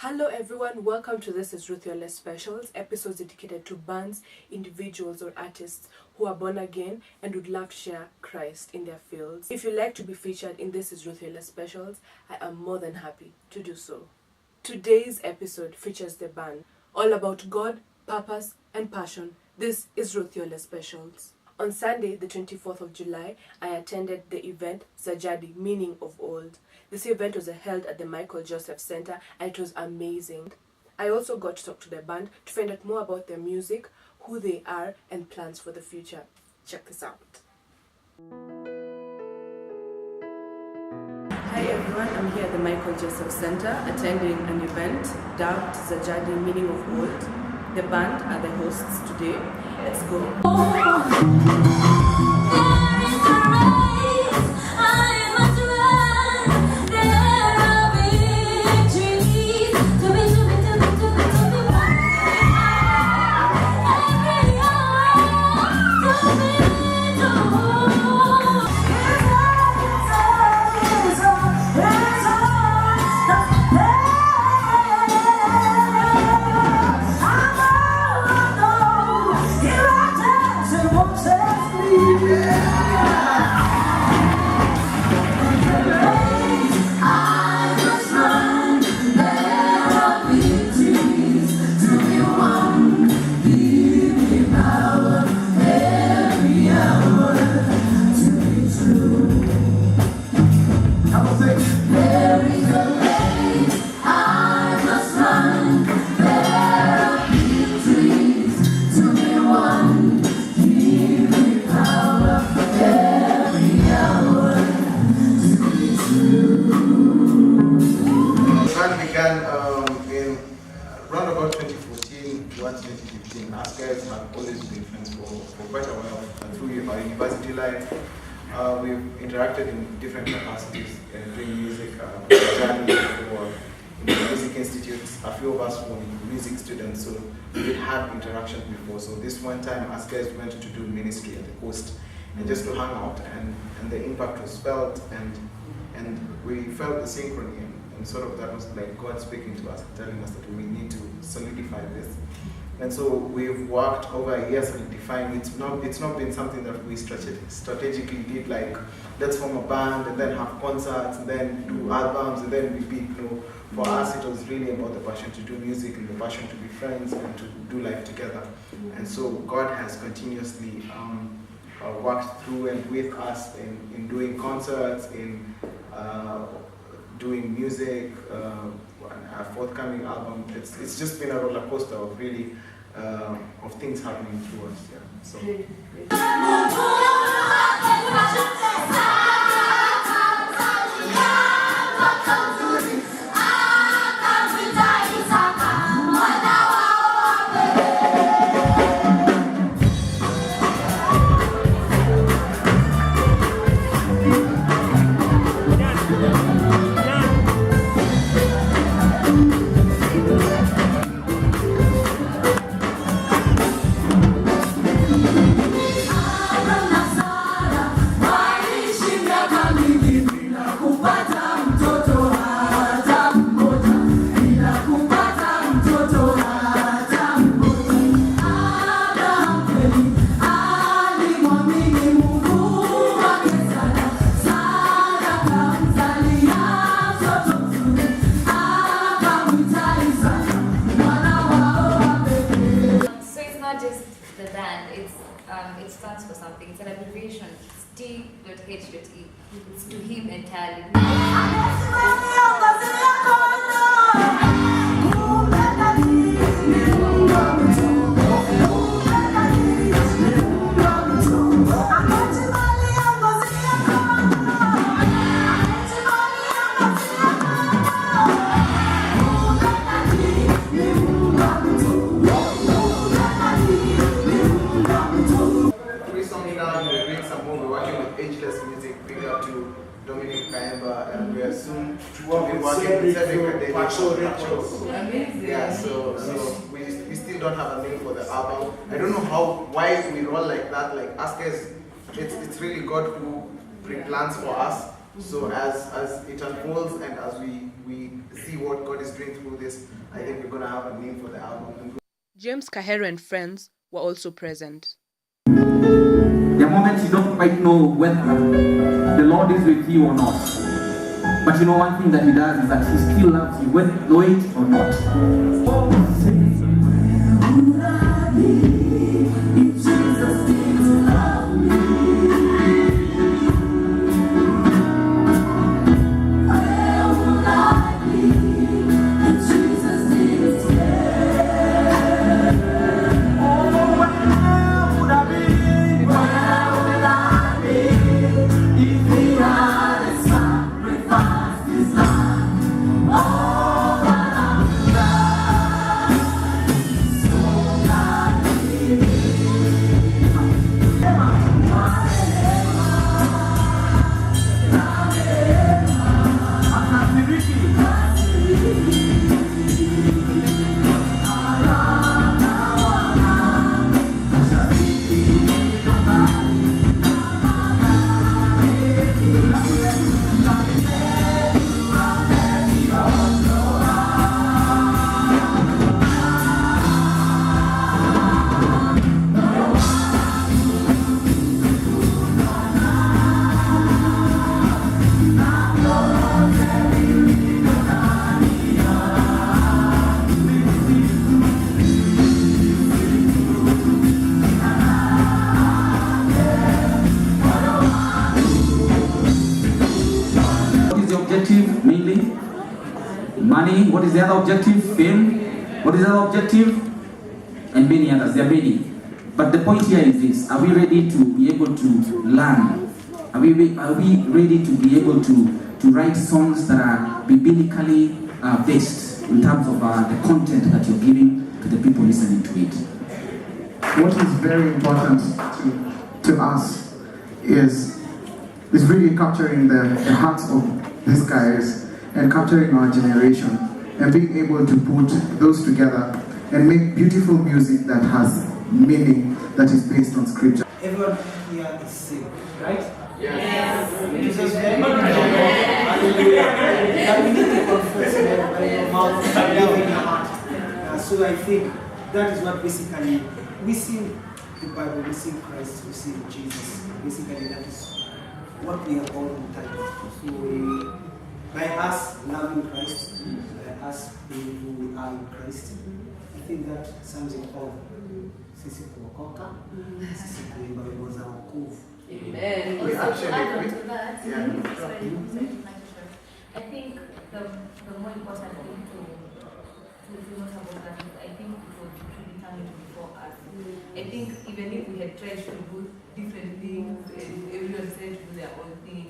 Hello everyone, welcome to This is Ruth Your Less Specials, episodes dedicated to bands, individuals or artists who are born again and would love to share Christ in their fields. If you'd like to be featured in This is Ruth Your Less Specials, I am more than happy to do so. Today's episode features the band, all about God, purpose and passion. This is Ruth Your Less Specials. On Sunday, the 24th of July, I attended the event Zajadi, Meaning of Old. This event was held at the Michael Joseph Center and it was amazing. I also got to talk to the band to find out more about their music, who they are, and plans for the future. Check this out. Hi everyone, I'm here at the Michael Joseph Center attending an event dubbed Zajadi, Meaning of Old. The band are the hosts today. Let's go. Us guys have always been friends for quite a while through our university life. We've interacted in different capacities doing music, journey for music institutes. A few of us were music students, so we did have interactions before. So this one time, us guys went to do ministry at the coast and just to hang out, and the impact was felt, and we felt the synchrony, and sort of that was like God speaking to us, telling us that we need to solidify this. And so we've worked over a year solidifying. It's not been something that we strategically did, like let's form a band and then have concerts and then do albums and then repeat. No, for us it was really about the passion to do music and the passion to be friends and to do life together. And so God has continuously worked through and with us in doing concerts, in doing music, our forthcoming album. It's just been a roller coaster of really of things happening through us. Yeah. It stands for something. It's an abbreviation. It's T.H.E. It's to him entirely. And we are soon to be working with Cedric. Yeah, so we still don't have a name for the album. I don't know why we roll like that. Like us guys, it's really God who pre-plans for us. So as it unfolds and as we we see what God is doing through this, I think we're going to have a name for the album. James Kahero and friends were also present. There are moments you don't quite know whether the Lord is with you or not. But you know one thing that He does is that He still loves you, whether you know it or not. Money, what is the other objective? Fame, what is the other objective? And many others, there are many. But the point here is this: are we ready to be able to learn? Are we ready to be able to write songs that are biblically based in terms of the content that you're giving to the people listening to it? What is very important to us is really capturing the hearts of these guys and capturing our generation and being able to put those together and make beautiful music that has meaning, that is based on scripture. Everyone here is saved, right? Yes. Jesus said, hallelujah. That we need to confess by your mouth and believe in your heart. So I think that is what basically we sing the Bible, we sing Christ, we sing Jesus. Basically that is what we are all entitled to. So by us loving Christ, by us being who we are in Christ, I think that sums it all. Sisi kuokoka, sisi kuimba wimbo za wokovu. Amen. We Also, actually- to add on to that, Yeah. I think the more important thing to note about that is I think it was predetermined before us. I think even if we had tried to do different things and everyone said to do their own thing,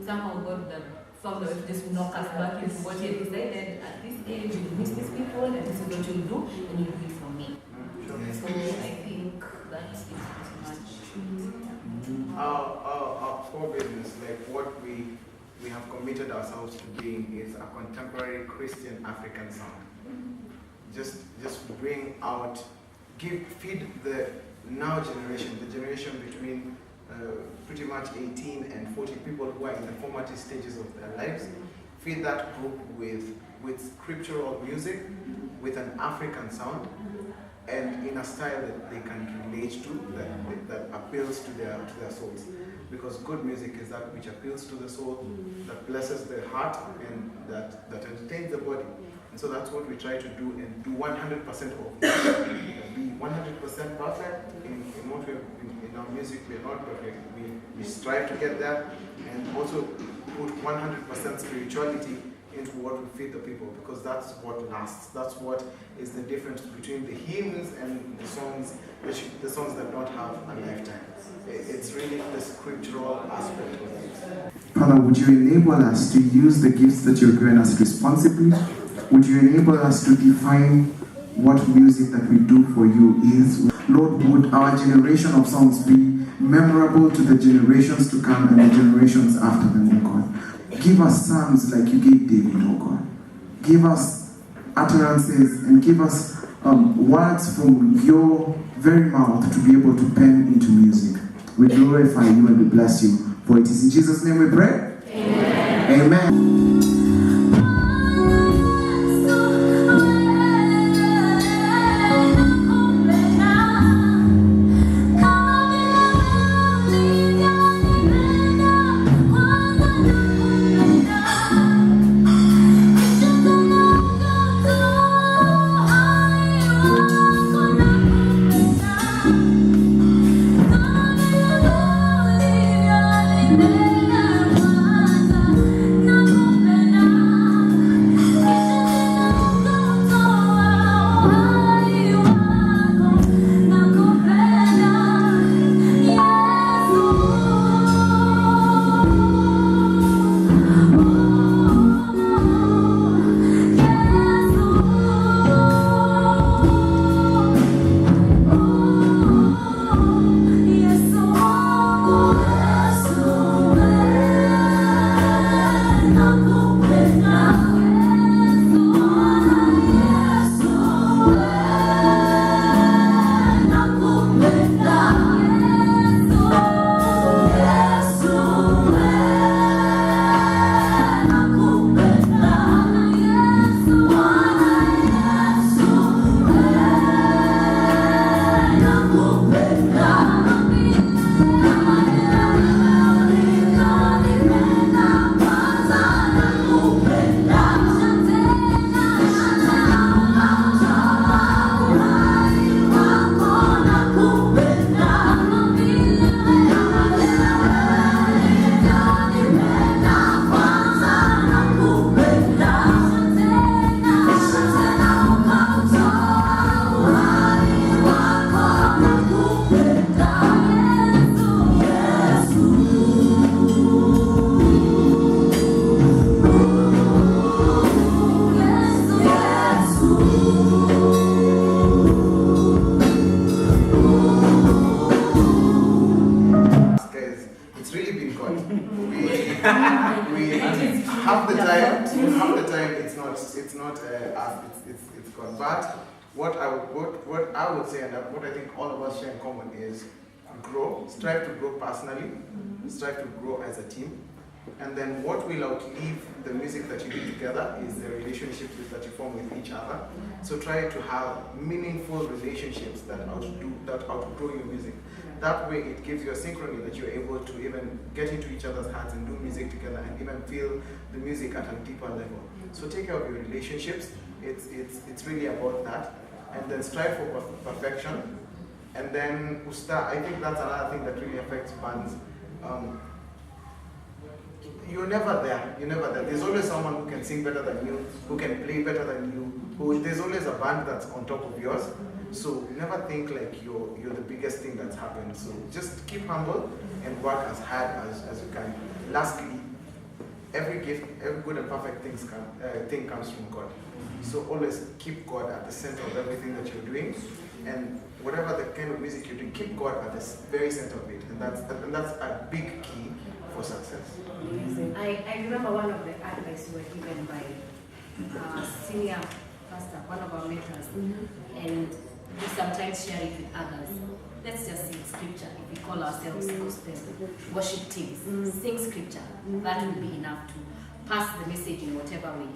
somehow God would have found a way to just knock us back into what He had decided at this age, you meet these people and this is what you'll do and you'll do it for me. So I think that is pretty much. Our core business, like what we have committed ourselves to being, is a contemporary Christian African sound. Just bring out, feed the now generation, the generation between pretty much 18 and 40 people who are in the formative stages of their lives. Feed that group with scriptural music, with an African sound, and in a style that they can relate to, that appeals to their souls. Because good music is that which appeals to the soul, that blesses the heart, and that entertains the body. And so that's what we try to do, and do 100% of it. Be 100% perfect in what we in our music. We are not perfect. We strive to get there, and also put 100% spirituality into what we feed the people, because that's what lasts. That's what is the difference between the hymns and the songs that don't have a lifetime. It's really the scriptural aspect of it. Father, would you enable us to use the gifts that you've given us responsibly? Would you enable us to define what music that we do for you is? Lord, would our generation of songs be memorable to the generations to come and the generations after them, oh God? Give us psalms like you gave David, oh God. Give us utterances and give us words from your very mouth to be able to pen into music. We glorify you and we bless you. For it is in Jesus' name we pray. Amen. Amen. it's not us, it's God. But what I would say, and what I think all of us share in common is grow, strive to grow personally, strive to grow as a team. And then what will outlive the music that you do together is the relationships that you form with each other. So try to have meaningful relationships that outgrow your music. That way it gives you a synchrony that you're able to even get into each other's hands and do music together and even feel the music at a deeper level. So take care of your relationships. It's really about that. And then strive for perfection. And then I think that's another thing that really affects bands. You're never there. There's always someone who can sing better than you, who can play better than you. There's always a band that's on top of yours. So never think like you're the biggest thing that's happened. So just keep humble and work as hard as you can. Lastly, every gift, every good and perfect thing comes from God. So always keep God at the center of everything that you're doing. And whatever the kind of music you're doing, keep God at the very center of it. And that's a big key for success. I remember one of the advice we were given by senior pastor, one of our mentors, and we sometimes share it with others. Let's just sing scripture. If we call ourselves gospel worship teams, sing scripture. That will be enough to pass the message in whatever way.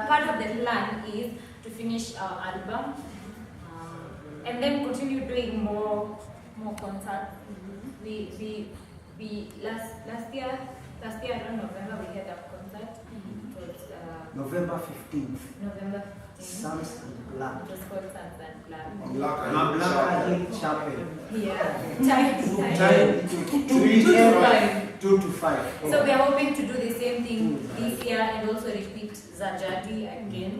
Part of the plan is to finish our album and then continue doing more concerts. We last year around November we had a concert. It was, November 15th. November 15th. Sons and Black. It was called Sons and Black. Black Chapel. Yeah. Time 2 to 5. So we are hoping to do the same thing this year and also repeat Zajati again.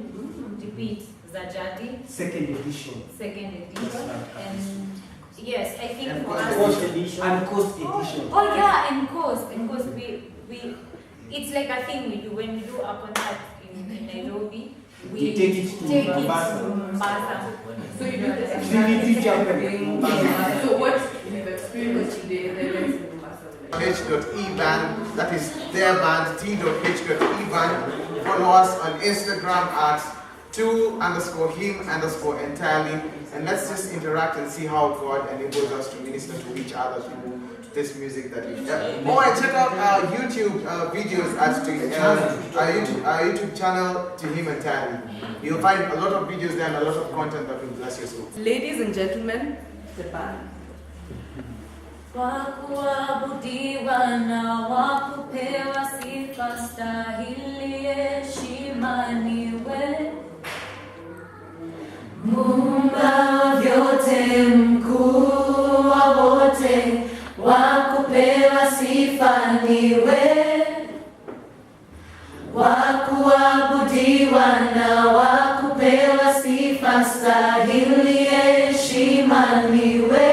Repeat Zajati. Second edition. And yes, I think And for Coast us. edition. And Coast edition. Oh yeah, and course we it's like a thing we do when we do a concert in Nairobi. We take it to Mombasa. So you do the Trinity Chapel. Yeah. So what you've experienced today, the rest in Mombasa. H.eband, that is their band, t.h.eband. Follow us on Instagram at 2_him_entirely, and let's just interact and see how God enables us to minister to each other through this music that we have. Or check out our YouTube videos at our YouTube channel, To Him Entirely. You'll find a lot of videos there and a lot of content that will bless your soul. Ladies and gentlemen, the band. Kwa kuabudiwa na wakupewa sifa stahili heshima niwe Muumba vyote mkuu wa wote wakupewa sifa niwe wakuabudiwa na wakupewa sifa stahili heshima niwe